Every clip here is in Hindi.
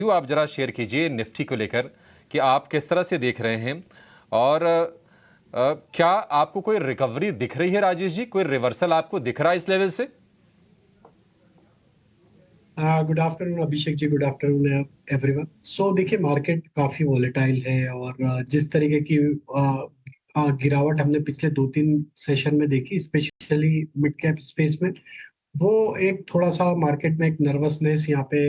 क्यों आप जरा शेयर कीजिए निफ्टी को लेकर कि आप किस तरह से देख रहे हैं और क्या आपको कोई रिकवरी दिख रही है राजेश जी? कोई रिवर्सल आपको दिख रहा है इस लेवल से? Good afternoon Abhishek ji. Good afternoon everyone. So देखिए, मार्केट काफी वॉलेटाइल है और जिस तरीके की गिरावट हमने पिछले 2-3 सेशन में देखी, स्पेशली मिड कैप स्पेस में, वो एक थोड़ा सा मार्केट में एक नर्वसनेस यहाँ पे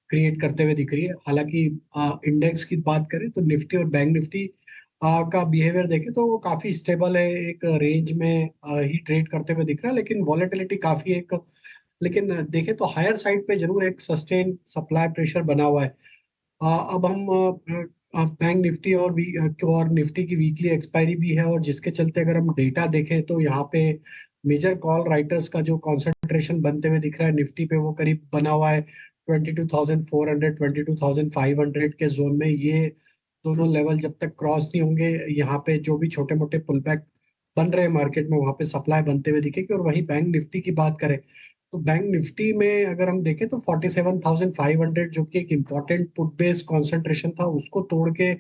क्रिएट करते हुए दिख रही है। हालांकि इंडेक्स की बात करें तो निफ्टी और बैंक निफ्टी का बिहेवियर देखें तो वो काफी स्टेबल है, एक रेंज में ही ट्रेड करते हुए दिख रहा है, लेकिन वॉलेटिलिटी काफी एक, लेकिन देखें तो हायर साइड पे जरूर एक सस्टेन सप्लाई प्रेशर बना हुआ है। अब हम बैंक निफ्टी और निफ्टी की वीकली एक्सपायरी भी है, और जिसके चलते अगर हम डेटा देखें तो यहाँ पे मेजर कॉल राइटर्स का जो कंसंट्रेशन बनते हुए दिख रहा है निफ्टी पे, वो करीब बना हुआ है 22,400 22,500 के जोन में। ये दोनों लेवल जब तक क्रॉस नहीं होंगे, यहाँ पे जो भी छोटे मोटे पुल बैक बन रहे हैं मार्केट में, वहां पे सप्लाई बनते हुए दिखेगी। और वही बैंक निफ्टी की बात करें तो बैंक निफ्टी में अगर हम देखें तो 47,500 जो कि एक इम्पॉर्टेंट पुट बेस कॉन्सेंट्रेशन था, उसको तोड़ के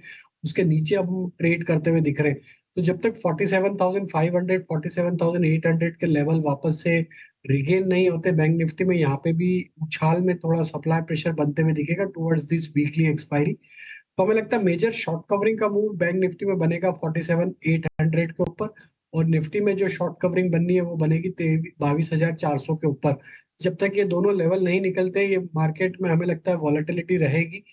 उसके नीचे अब हम ट्रेड करते हुए दिख रहे हैं। तो जब तक 47,500 47,800 के लेवल वापस से रिगेन नहीं होते बैंक निफ्टी में, यहाँ पे भी उछाल में थोड़ा सप्लाई प्रेशर बनते हुए दिखेगा टुवर्ड्स दिस वीकली एक्सपायरी। तो हमें लगता है मेजर शॉर्ट कवरिंग का मूव बैंक निफ्टी में बनेगा 47,800 के ऊपर, और निफ्टी में जो शॉर्ट कवरिंग बननी है वो बनेगी 22,400 के ऊपर। जब तक ये दोनों लेवल नहीं निकलते, ये मार्केट में हमें लगता है वॉलेटिलिटी रहेगी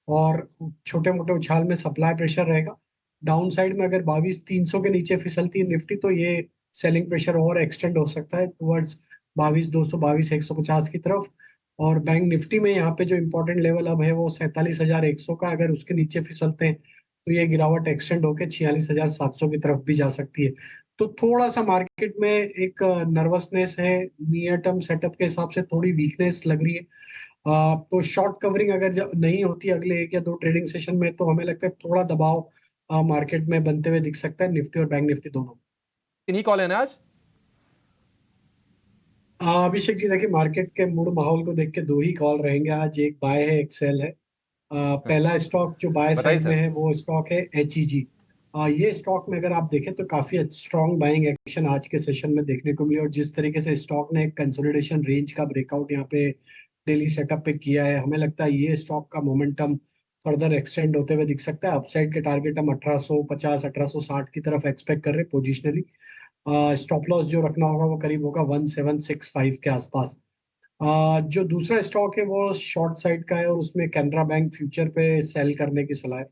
और छोटे मोटे उछाल में सप्लाई प्रेशर रहेगा। डाउन साइड में अगर 22,300 के नीचे फिसलती है निफ्टी, तो ये सेलिंग प्रेशर और एक्सटेंड हो सकता है टुवर्ड्स 22,200 22,150 की तरफ। और बैंक निफ्टी में यहाँ पे जो इम्पोर्टेंट लेवल अब है वो 47,100 का, अगर उसके नीचे फिसलते हैं तो ये गिरावट एक्सटेंड होकर 46,700 की तरफ भी जा सकती है। तो थोड़ा सा मार्केट में एक नर्वसनेस है, नियर टर्म सेटअप के हिसाब से थोड़ी वीकनेस लग रही है। तो शॉर्ट कवरिंग अगर जब नहीं होती अगले 1 या 2 ट्रेडिंग सेशन में, तो हमें लगता है थोड़ा दबाव मार्केट में बनते हुए दिख सकता है, निफ्टी और बैंक निफ्टी दोनों। इन्हीं कॉल है ना आज? अभिषेक जी, देखिए मार्केट के मूड माहौल को देख के दो ही कॉल रहेंगे आज, एक बाय है एक सेल है। पहला स्टॉक जो बाय बताइए साइड में सर। है वो स्टॉक है HEG। ये स्टॉक में अगर आप देखें तो काफी स्ट्रॉन्ग बाइंग एक्शन आज के सेशन में देखने को मिली, और जिस तरीके से स्टॉक ने एक कंसोलिडेशन रेंज का ब्रेकआउट यहाँ पे डेली सेटअप पे किया है, हमें लगता है ये स्टॉक का मोमेंटम फर्दर एक्सटेंड होते हुए दिख सकता है। अपसाइड के टारगेट हम 1850 1860 की तरफ एक्सपेक्ट कर रहे हैं पोजिशनली। स्टॉप लॉस जो रखना होगा वो करीब होगा 1765 के आसपास। जो दूसरा स्टॉक है वो शॉर्ट साइड का है, और उसमें कैनरा बैंक फ्यूचर पे सेल करने की सलाह है।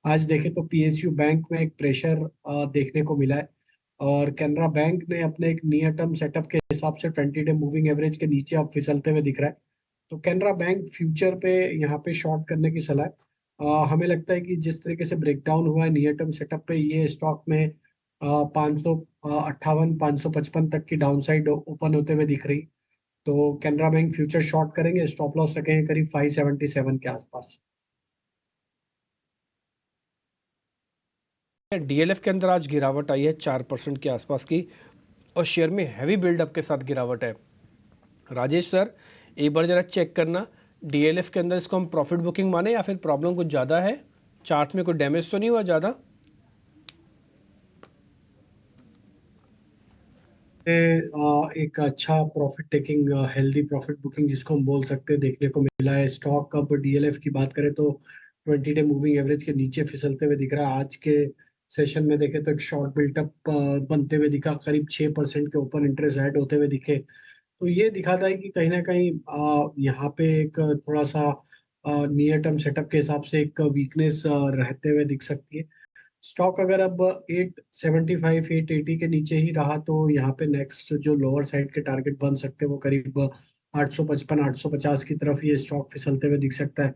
आज देखें तो PSU बैंक में एक प्रेशर देखने को मिला है, और कैनरा बैंक ने अपने एक नियर टर्म सेटअप के हिसाब से 20 डे मूविंग एवरेज के नीचे अब फिसलते हुए दिख रहा है। तो कैनरा बैंक फ्यूचर पे यहाँ पे शॉर्ट करने की सलाह है। हमें लगता है कि जिस तरीके से ब्रेकडाउन हुआ है नियर टर्म सेटअप पे, ये स्टॉक में 558 555 तक की डाउन साइड ओपन होते हुए दिख रही। तो कैनरा बैंक फ्यूचर शॉर्ट करेंगे, स्टॉप लॉस रखेंगे करीब 577 के आसपास। डीएलएफ के अंदर आज गिरावट आई है 4% के आसपास की, और शेयर में हैवी बिल्डअप के साथ गिरावट है। राजेश सर, एक बार ज़रा चेक करना डीएलएफ के अंदर इसको हम प्रॉफिट बुकिंग माने या फिर प्रॉब्लम कुछ ज़्यादा है? चार्ट में कोई डैमेज तो नहीं हुआ ज़्यादा? एक अच्छा profit taking, healthy profit booking जिसको हम बोल सकते हैं, देखने को मिला है। स्टॉक अब DLF की बात करें तो 20 डे मूविंग एवरेज के नीचे फिसलते हुए दिख रहा है। आज के सेशन में देखें तो एक शॉर्ट बिल्टअप बनते हुए दिखा, करीब 6% के ओपन इंटरेस्ट ऐड होते हुए दिखे। तो ये दिखाता है कि कहीं ना कहीं यहाँ पे एक थोड़ा सा नियर टर्म सेटअप के हिसाब से एक वीकनेस रहते हुए दिख सकती है। स्टॉक अगर अब 875 880 के नीचे ही रहा, तो यहाँ पे नेक्स्ट जो लोअर साइड के टारगेट बन सकते हैं वो करीब 855 850 की तरफ ये स्टॉक फिसलते हुए दिख सकता है।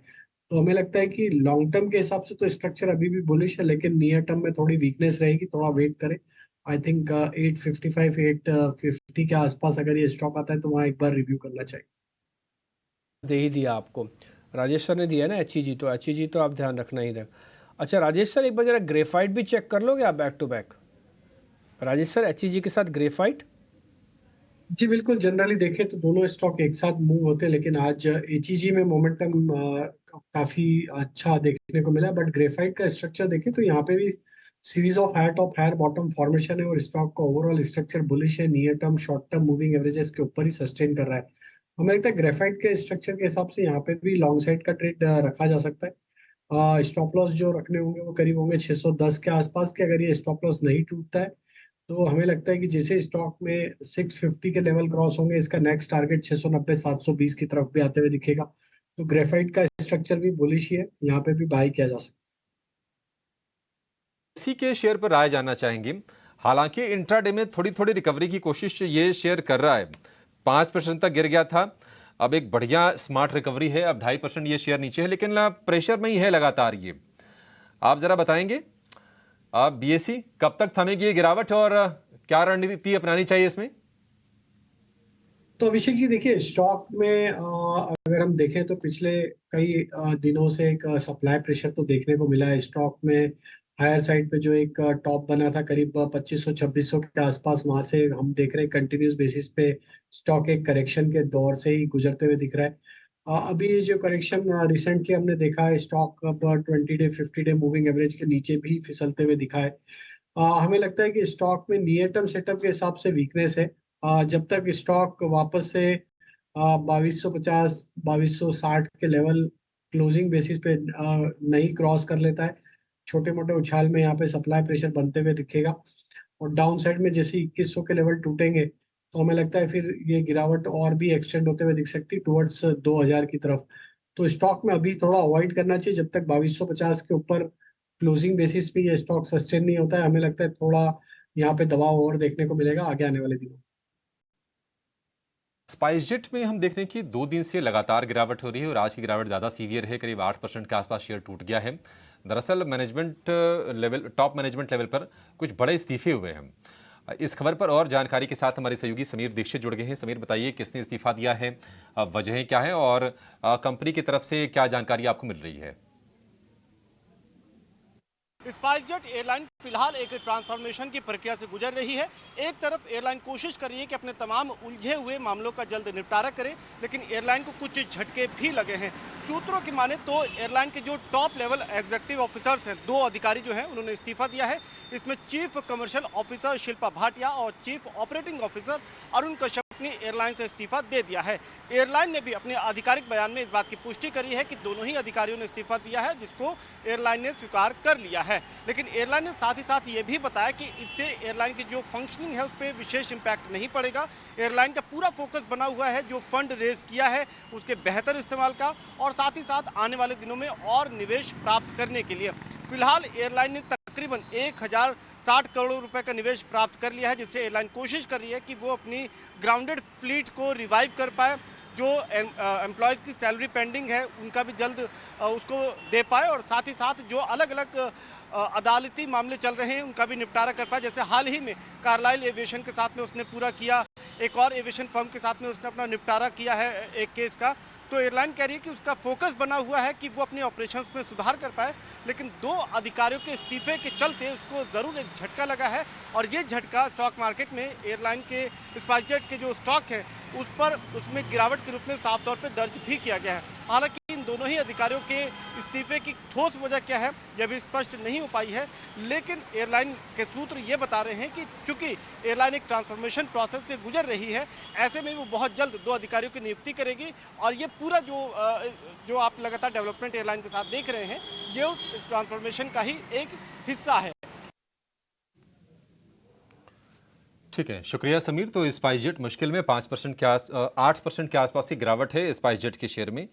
तो हमें लगता है कि लॉन्ग टर्म के हिसाब से तो स्ट्रक्चर अभी भी बुलिश है, लेकिन नियर टर्म में थोड़ी वीकनेस रहेगी, थोड़ा वेट करें। आई थिंक 855 850 के आसपास अगर ये स्टॉक आता है तो वहाँ एक बार रिव्यू करना चाहिए। दे ही दिया आपको, राजेश सर ने दिया ना एचईजी, तो आप ध्यान रखना ही रहे। अच्छा राजेश सर, एक बार ज़रा ग्रेफाइट भी चेक कर लोगे आप back to back? Rajesh sir, HEG के साथ ग्रेफाइट जी बिल्कुल, जनरली देखें तो दोनों स्टॉक एक साथ मूव होते हैं, लेकिन आज एचईजी में मोमेंटम काफी अच्छा देखने को मिला। बट ग्रेफाइट का स्ट्रक्चर देखें तो यहाँ पे भी series of higher top higher bottom formation है, और स्टॉक का ओवरऑल स्ट्रक्चर बुलिश है। Near term short term moving averages के ऊपर ही सस्टेन कर रहा है। हमें लगता है ग्रेफाइट के स्ट्रक्चर के हिसाब से यहाँ पे भी लॉन्ग साइड का ट्रेड रखा जा सकता है। स्टॉप लॉस जो रखने होंगे वो करीब होंगे 610 के आसपास के। अगर ये स्टॉप लॉस नहीं टूटता है तो हमें लगता है कि जैसे स्टॉक में 650 के लेवल क्रॉस होंगे, इसका नेक्स्ट टारगेट 690 720 की तरफ भी आते हुए दिखेगा। तो ग्रेफाइट का स्ट्रक्चर भी बुलिश ही है, यहाँ पे भी बाय किया जा सकता इसी के शेयर पर राय जानना चाहेंगे। हालांकि इंट्राडे में थोड़ी थोड़ी रिकवरी की कोशिश ये शेयर कर रहा है, 5% तक गिर गया था, अब एक बढ़िया स्मार्ट रिकवरी है, अब 2.5% ये शेयर नीचे है, लेकिन प्रेशर में ही है लगातार ये। आप जरा बताएंगे आप बीएसई कब तक थमेगी ये गिरावट, और क्या रणनीति अपनानी चाहिए इसमें? तो अभिषेक जी देखिए, स्टॉक में अगर हम देखें तो पिछले कई दिनों से एक सप्लाई प्रेशर तो देखने को मिला है स्टॉक में। हायर साइड पे जो एक टॉप बना था करीब 2500 2600 के आसपास, वहां से हम देख रहे हैं कंटिन्यूस बेसिस पे स्टॉक एक करेक्शन के दौर से ही गुजरते हुए दिख रहा है। अभी ये जो करेक्शन रिसेंटली हमने देखा है, स्टॉक अब 20 डे 50 डे मूविंग एवरेज के नीचे भी फिसलते हुए दिखा है। हमें लगता है कि स्टॉक में नियर टर्म सेटअप के हिसाब से वीकनेस है। जब तक स्टॉक वापस से 2250 2260 के लेवल क्लोजिंग बेसिस पे नहीं क्रॉस कर लेता है, छोटे मोटे उछाल में यहाँ पे सप्लाई प्रेशर बनते हुए दिखेगा। और डाउन साइड में जैसे 2100 के लेवल टूटेंगे तो हमें लगता है फिर ये गिरावट और भी एक्सटेंड होते हुए दिख सकती है टुवर्ड्स 2000 की तरफ। तो स्टॉक में अभी थोड़ा अवॉइड करना चाहिए जब तक 2250 के ऊपर क्लोजिंग बेसिस पे ये स्टॉक सस्टेन नहीं होता है। हमें लगता है थोड़ा यहाँ पे दबाव और देखने को मिलेगा आगे आने वाले दिनों में। स्पाइसजेट में हम देख रहे हैं कि 2 दिन से लगातार गिरावट हो रही है, और आज की गिरावट ज़्यादा सीवियर है, करीब 8% के आसपास शेयर टूट गया है। दरअसल management level, top management level पर कुछ बड़े इस्तीफे हुए हैं। इस खबर पर और जानकारी के साथ हमारे सहयोगी समीर दीक्षित जुड़ गए हैं। समीर, बताइए किसने इस्तीफा दिया है, वजहें क्या है, और कंपनी की तरफ से क्या जानकारी आपको मिल रही है? स्पाइसजेट एयरलाइन फिलहाल एक ट्रांसफॉर्मेशन की प्रक्रिया से गुजर रही है। एक तरफ एयरलाइन कोशिश कर रही है कि अपने तमाम उलझे हुए मामलों का जल्द निपटारा करे, लेकिन एयरलाइन को कुछ झटके भी लगे हैं। सूत्रों की माने तो एयरलाइन के जो टॉप लेवल एग्जीक्यूटिव ऑफिसर्स हैं, 2 अधिकारी जो हैं, उन्होंने इस्तीफा दिया है। इसमें chief commercial officer Shilpa Bhatia और chief operating officer Arun Kashyap ने एयरलाइन से इस्तीफा दे दिया है। एयरलाइन ने भी अपने आधिकारिक बयान में इस बात की पुष्टि करी है कि दोनों ही अधिकारियों ने इस्तीफा दिया है, जिसको एयरलाइन ने स्वीकार कर लिया है। लेकिन एयरलाइन ने साथ ही साथ ये भी बताया कि इससे एयरलाइन की जो फंक्शनिंग है उस पर विशेष इम्पैक्ट नहीं पड़ेगा। एयरलाइन का पूरा फोकस बना हुआ है जो फंड रेज किया है उसके बेहतर इस्तेमाल का, और साथ ही साथ आने वाले दिनों में और निवेश प्राप्त करने के लिए। फिलहाल एयरलाइन ने तकरीबन 1060 करोड़ रुपए का निवेश प्राप्त कर लिया है, जिससे एयरलाइन कोशिश कर रही है कि वो अपनी ग्राउंडेड फ्लीट को रिवाइव कर पाए, जो एम्प्लॉयज़ की सैलरी पेंडिंग है उनका भी जल्द उसको दे पाए, और साथ ही साथ जो अलग अलग अदालती मामले चल रहे हैं उनका भी निपटारा कर पाए। जैसे हाल ही में कार्लाइल एविएशन के साथ में उसने पूरा किया, एक और एविएशन फर्म के साथ में उसने अपना निपटारा किया है एक केस का। तो एयरलाइन कह रही है कि उसका फोकस बना हुआ है कि वो अपने ऑपरेशंस में सुधार कर पाए, लेकिन 2 अधिकारियों के इस्तीफे के चलते उसको ज़रूर एक झटका लगा है, और ये झटका स्टॉक मार्केट में एयरलाइन के स्पाइसजेट के जो स्टॉक है उस पर उसमें गिरावट के रूप में साफ तौर पे दर्ज भी किया गया है। हालांकि इन दोनों ही अधिकारियों के इस्तीफे की ठोस वजह क्या है यह भी स्पष्ट नहीं हो पाई है, लेकिन एयरलाइन के सूत्र ये बता रहे हैं कि चूंकि एयरलाइन एक ट्रांसफॉर्मेशन प्रोसेस से गुजर रही है, ऐसे में वो बहुत जल्द 2 अधिकारियों की नियुक्ति करेगी, और ये पूरा जो आप लगातार डेवलपमेंट एयरलाइन के साथ देख रहे हैं ये ट्रांसफॉर्मेशन का ही एक हिस्सा है। ठीक है, शुक्रिया समीर। तो स्पाइसजेट मुश्किल में 5% के 8% के आसपास की गिरावट है स्पाइसजेट के शेयर में।